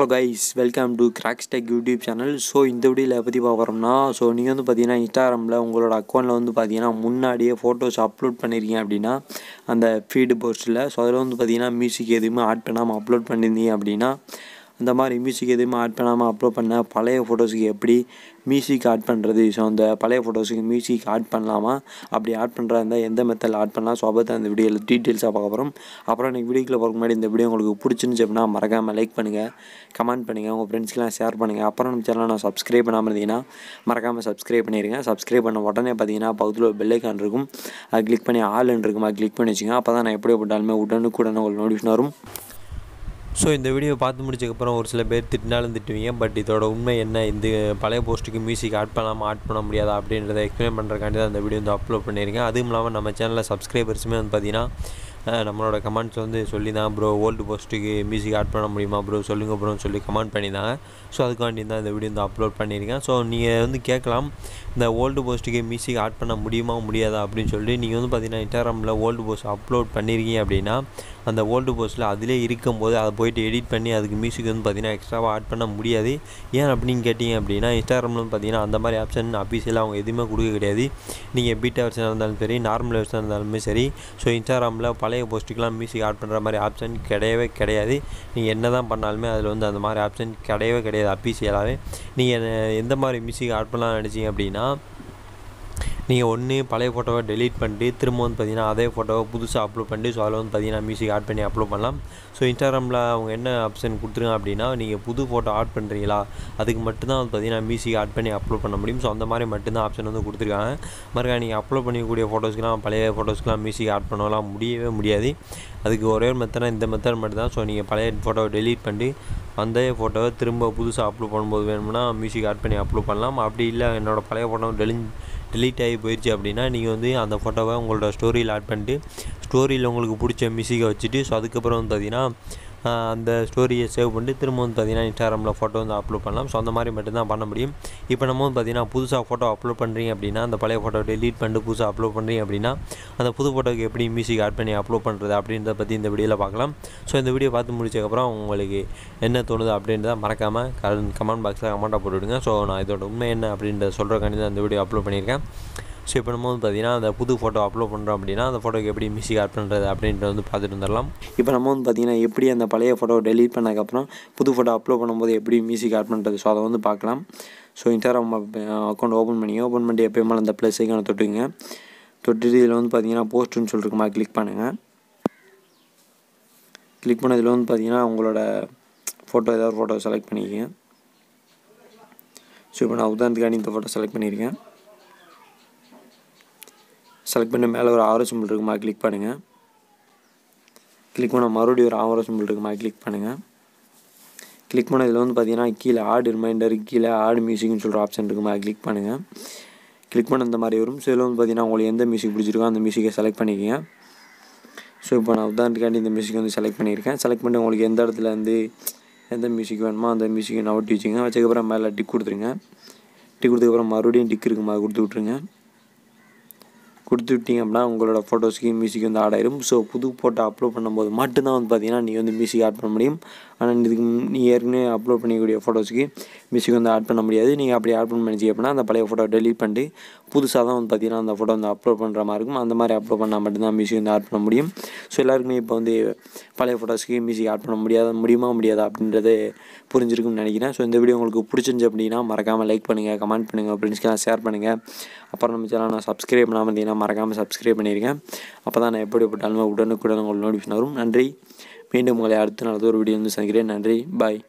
Hello guys, welcome to Crackz Tech YouTube channel. So இந்த வீடியோல பத்தி பார்க்கறோம்னா நீங்க வந்து பாத்தீங்கன்னா Instagramல உங்களோட அக்கவுண்ட்ல வந்து பாத்தீங்கன்னா முன்னாடியே போட்டோஸ் அப்லோட் பண்ணிருக்கீங்க அப்படினா அந்த ஃபீட் போஸ்ட்ல அதுல வந்து பாத்தீங்கன்னா மியூசிக் எதுவுமே ஆட் பண்ணாம அப்லோட் பண்ணிருந்தீங்க அப்படினா அந்த மாதிரி மியூசிக் எதுவுமே ஆட் பண்ணாம அப்லோட் பண்ண பழைய போட்டோஸ்க்கு எப்படி மியூசிக் ஆட் பண்றது அந்த பழைய போட்டோஸ்க்கு மியூசிக் ஆட் பண்ணலாமா அப்படி ஆட் பண்றதா இருந்தா எந்த மெத்தட்ல ஆட் பண்ணலாம் சோ அத இந்த வீடியோல டீடைல்ஸா பார்க்க போறோம் அப்புறம் இந்த வீடியோக்குள்ள போறதுக்கு முன்னாடி இந்த வீடியோ உங்களுக்கு பிடிச்சிருந்துச்சு அப்படினா மறக்காம லைக் பண்ணுங்க கமெண்ட் பண்ணுங்க உங்க ஃப்ரெண்ட்ஸ்க்கு ஷேர் பண்ணுங்க அப்புறம் நம்ம சேனலை சப்ஸ்கிரைப் பண்ணாம இருந்தீங்கன்னா மறக்காம சப்ஸ்கிரைப் பண்ணிருங்க சப்ஸ்கிரைப் பண்ண உடனே பாத்தீங்கன்னா பக்கத்துல ஒரு பெல் ஐகான் இருக்கும் அதை கிளிக் பண்ணி ஆல் ன்னு இருக்கும் அதை கிளிக் பண்ணி வச்சுங்க அப்பதான் நான் எப்படியே போட்டாலுமே உடனுக்குடன் உங்களுக்கு நோட்டிஃபிகேஷன் வரும் ஸோ இந்த வீடியோ பார்த்து முடிச்சதுக்கப்புறம் ஒரு சில பேர் திட்டினாலும் திட்டுவீங்க பட் இதோட உண்மை என்ன இந்த பழைய போஸ்ட்டுக்கு மியூசிக் ஆட் பண்ண முடியாதா அப்படின்றத எக்ஸ்பிளைன் பண்ணுறதுக்காண்டி தான் அந்த வீடியோ வந்து அப்லோட் பண்ணியிருக்கேன் அதுவும் இல்லாமல் நம்ம சேனலில் சப்ஸ்கிரைபர்ஸுமே வந்து பார்த்தீங்கன்னா நம்மளோட கமெண்ட்ஸ் வந்து சொல்லி தான் ப்ரோ ஓல்டு போஸ்ட்டுக்கு மியூசிக் ஆட் பண்ண முடியுமா ப்ரோ சொல்லுங்கள் ப்ரோன்னு சொல்லி கமெண்ட் பண்ணியிருந்தாங்க ஸோ அதுக்காண்டி தான் இந்த வீடியோ வந்து அப்லோட் பண்ணியிருக்கேன் ஸோ நீங்கள் வந்து கேட்கலாம் இந்த ஓல்டு போஸ்ட்டுக்கு மியூசிக் ஆட் பண்ண முடியுமா முடியாதா அப்படின்னு சொல்லி நீங்கள் வந்து பார்த்தீங்கன்னா இன்ஸ்டாகிராமில் ஓல்டு போஸ்ட் அப்லோட் பண்ணியிருக்கீங்க அப்படின்னா அந்த ஓல்டு போஸ்ட்டில் அதிலே இருக்கும்போது அதை போய்ட்டு எடிட் பண்ணி அதுக்கு மியூசிக் வந்து பார்த்தீங்கன்னா எக்ஸ்ட்ராவாக ஆட் பண்ண முடியாது ஏன் அப்படின்னு கேட்டிங்க அப்படின்னா இன்ஸ்டாகிராமில் வந்து பார்த்தீங்கன்னா அந்த மாதிரி ஆப்ஷன் அஃபீஷியலாக அவங்க எதுவுமே கொடுக்க கிடையாது நீங்கள் பீட்டா வெர்ஷனாக இருந்தாலும் சரி நார்மல் வெர்ஷனாக இருந்தாலுமே சரி ஸோ இன்ஸ்டாகிராமில் பழைய போஸ்ட்டுக்கெலாம் மியூசிக் ஆட் பண்ணுற மாதிரி ஆப்ஷன் கிடையவே கிடையாது நீங்கள் என்ன தான் பண்ணாலுமே அதில் வந்து அந்த மாதிரி ஆப்ஷன் கிடையவே கிடையாது அஃபீஷியலாகவே நீங்கள் எந்த மாதிரி மியூசிக் ஆட் பண்ணலாம்னு நினச்சிங்க அப்படின்னா நீங்கள் ஒன்று பழைய ஃபோட்டோவை டெலீட் பண்ணிட்டு திரும்ப வந்து பார்த்தீங்கன்னா அதே ஃபோட்டோவை புதுசாக அப்லோட் பண்ணிட்டு ஸோ அதில் வந்து பார்த்தீங்கன்னா மியூசிக் ஆட் பண்ணி அப்லோட் பண்ணலாம் ஸோ இன்ஸ்டாகிராமில் அவங்க என்ன ஆப்ஷன் கொடுத்துருங்க அப்படின்னா நீங்கள் புது ஃபோட்டோ ஆட் பண்ணுறீங்களா அதுக்கு மட்டும்தான் வந்து பார்த்தீங்கன்னா மியூசிக் ஆட் பண்ணி அப்லோட் பண்ண முடியும் ஸோ அந்த மாதிரி மட்டும்தான் ஆப்ஷன் வந்து கொடுத்துருக்காங்க மறுக்கா நீங்கள் அப்லோட் பண்ணிக்கக்கூடிய ஃபோட்டோஸ்க்கெலாம் பழைய ஃபோட்டோஸ்க்கெலாம் மியூசிக் ஆட் பண்ணலாம் முடியவே முடியாது அதுக்கு ஒரே ஒரு மெத்தடாக இந்த மெத்தட் மட்டும் தான் ஸோ நீங்கள் பழைய ஃபோட்டோவை டெலீட் பண்ணிட்டு அந்த ஃபோட்டோவை திரும்ப புதுசாக அப்லோட் பண்ணும்போது வேணும்னா மியூசிக் ஆட் பண்ணி அப்லோட் பண்ணலாம் அப்படி இல்லை என்னோடய பழைய ஃபோட்டோ டெலீட் ஆகி போயிடுச்சு அப்படின்னா நீங்கள் வந்து அந்த ஃபோட்டோவை உங்களோட ஸ்டோரியில் ஆட் பண்ணிட்டு ஸ்டோரியில் உங்களுக்கு பிடிச்ச மியூசிக்கை வச்சுட்டு ஸோ அதுக்கப்புறம் வந்து பார்த்தீங்கன்னா அந்த ஸ்டோரியை சேவ் பண்ணிட்டு திரும்ப வந்து பார்த்தீங்கன்னா இன்ஸ்டாகிராமில் ஃபோட்டோ வந்து அப்லோட் பண்ணலாம் ஸோ அந்த மாதிரி மட்டும்தான் பண்ண முடியும் இப்போ நம்ம வந்து பார்த்தீங்கன்னா புதுசாக ஃபோட்டோ அப்லோட் பண்ணுறீங்க அப்படின்னா அந்த பழைய ஃபோட்டோ டெலீட் பண்ணிட்டு புதுசாக அப்லோட் பண்ணுறீங்க அப்படின்னா அந்த புது ஃபோட்டோக்கு எப்படி மியூசிக் ஆட் பண்ணி அப்லோட் பண்ணுறது அப்படின்றத பற்றி இந்த வீடியோவில் பார்க்கலாம் ஸோ இந்த வீடியோ பார்த்து முடிச்சதுக்கப்புறம் உங்களுக்கு என்ன தோணுது அப்படின்றத மறக்காமல் கமெண்ட் பாக்ஸில் கமெண்ட்டாக போட்டுவிடுங்க ஸோ நான் இதோட உண்மை என்ன அப்படின்றத சொல்கிறக்காண்டி தான் இந்த வீடியோ அப்லோட் பண்ணியிருக்கேன் ஸோ இப்போ நம்ம வந்து பார்த்தீங்கன்னா அந்த புது ஃபோட்டோ அப்லோட் பண்ணுறோம் அப்படின்னா அந்த ஃபோட்டோக்கு எப்படி மியூசிக் ஆட் பண்ணுறது அப்படின்றத வந்து பார்த்துட்டு வந்துடலாம் இப்போ நம்ம வந்து பார்த்தீங்கன்னா எப்படி அந்த பழைய ஃபோட்டோ டெலீட் பண்ணதுக்கப்புறம் புது ஃபோட்டோ அப்லோட் பண்ணும்போது எப்படி மியூசிக் ஆட் பண்ணுறது ஸோ அதை வந்து பார்க்கலாம் ஸோ இன்ஸ்டாகிராம் அக்கௌண்ட் ஓப்பன் பண்ணிட்டு எப்பயுமே அந்த ப்ளஸ் ஐக்கானை தொட்டுங்க தொட்டுட்டு இதில் வந்து பார்த்தீங்கன்னா போஸ்ட்டுன்னு சொல்லிருக்குமா கிளிக் பண்ணுங்கள் கிளிக் பண்ணதில் வந்து பார்த்தீங்கன்னா உங்களோட ஃபோட்டோ ஏதாவது ஃபோட்டோ செலக்ட் பண்ணிக்கங்க ஸோ இப்போ நான் உதாரணத்துக்காண்டி இந்த ஃபோட்டோ செலக்ட் பண்ணியிருக்கேன் செலக்ட் பண்ணி மேலே ஒரு ஆரோ சிம்பிள் இருக்குமா கிளிக் பண்ணுங்கள் கிளிக் பண்ண மறுபடியும் ஒரு ஆரோ சிம்பிள் இருக்குமா கிளிக் பண்ணுங்கள் கிளிக் பண்ண இதில் வந்து பார்த்தீங்கன்னா கீழே ஆட் ரிமைண்டர் கீழே ஆட் மியூசிக்னு சொல்கிற ஆப்ஷன் இருக்குமா கிளிக் பண்ணுங்கள் கிளிக் பண்ண இந்த மாதிரி வரும் ஸோ இதில் வந்து பார்த்தீங்கன்னா உங்களுக்கு எந்த மியூசிக் பிடிச்சிருக்கோ அந்த மியூசிக்கை செலக்ட் பண்ணிக்கங்க ஸோ இப்போ நான் உதாரணத்துக்காண்டி இந்த மியூசிக் வந்து செலக்ட் பண்ணியிருக்கேன் செலக்ட் பண்ணி உங்களுக்கு எந்த இடத்துல வந்து எந்த மியூசிக் வேணுமோ அந்த மியூசிக்கை நவட்டி வச்சுங்க வச்சதுக்கப்புறம் மேலே டிக் கொடுத்துருங்க டிக் கொடுத்ததுக்கப்புறம் மறுபடியும் டிக் இருக்குமா கொடுத்து விட்ருங்க கொடுத்து விட்டீங்க அப்படின்னா உங்களோட ஃபோட்டோஸ்க்கு மியூசிக் வந்து ஆட் ஆயிடும் ஸோ புது ஃபோட்டோ அப்லோட் பண்ணும்போது மட்டும்தான் வந்து பார்த்தீங்கன்னா நீங்கள் வந்து மியூசிக் ஆட் பண்ண முடியும் ஆனால் இதுக்கு நீங்கள் ஏற்கனவே அப்லோட் பண்ணிக்கூடிய ஃபோட்டோஸ்க்கு மியூசிக் வந்து ஆட் பண்ண முடியாது நீங்கள் அப்படி ஆட் பண்ண முடிஞ்சு அப்படின்னா அந்த பழைய ஃபோட்டோ டெலீட் பண்ணிட்டு புதுசாக தான் வந்து பார்த்தீங்கன்னா அந்த ஃபோட்டோ வந்து அப்லோட் பண்ணுற மாதிரி இருக்கும் அந்த மாதிரி அப்லோட் பண்ணால் மட்டும்தான் மியூசிக் வந்து ஆட் பண்ண முடியும் ஸோ எல்லாருக்குமே இப்போ வந்து பழைய ஃபோட்டோஸ்க்கு மியூசிக் ஆட் பண்ண முடியுமா அப்படின்றது புரிஞ்சிருக்குன்னு நினைக்கிறேன் ஸோ இந்த வீடியோ உங்களுக்கு பிடிச்சிருந்துச்சு அப்படின்னா மறக்காமல் லைக் பண்ணுங்கள் கமெண்ட் பண்ணுங்கள் ஃப்ரெண்ட்ஸ்க்கெலாம் ஷேர் பண்ணுங்கள் அப்புறம் நம்ம சேனல் நான் சப்ஸ்கிரைப் பண்ணாமல் இருந்தீங்கன்னா மறக்காமல் சப்ஸ்கிரைப் பண்ணியிருக்கேன் அப்போ தான் நான் எப்படி போட்டாலுமே உடனுக்குடன் உங்களுக்கு நோட்டிஃபிகேஷன் வரும் நன்றி மீண்டும் உங்களை அடுத்த நாள் ஒரு வீடியோ வந்து சந்திக்கிறேன் நன்றி பாய்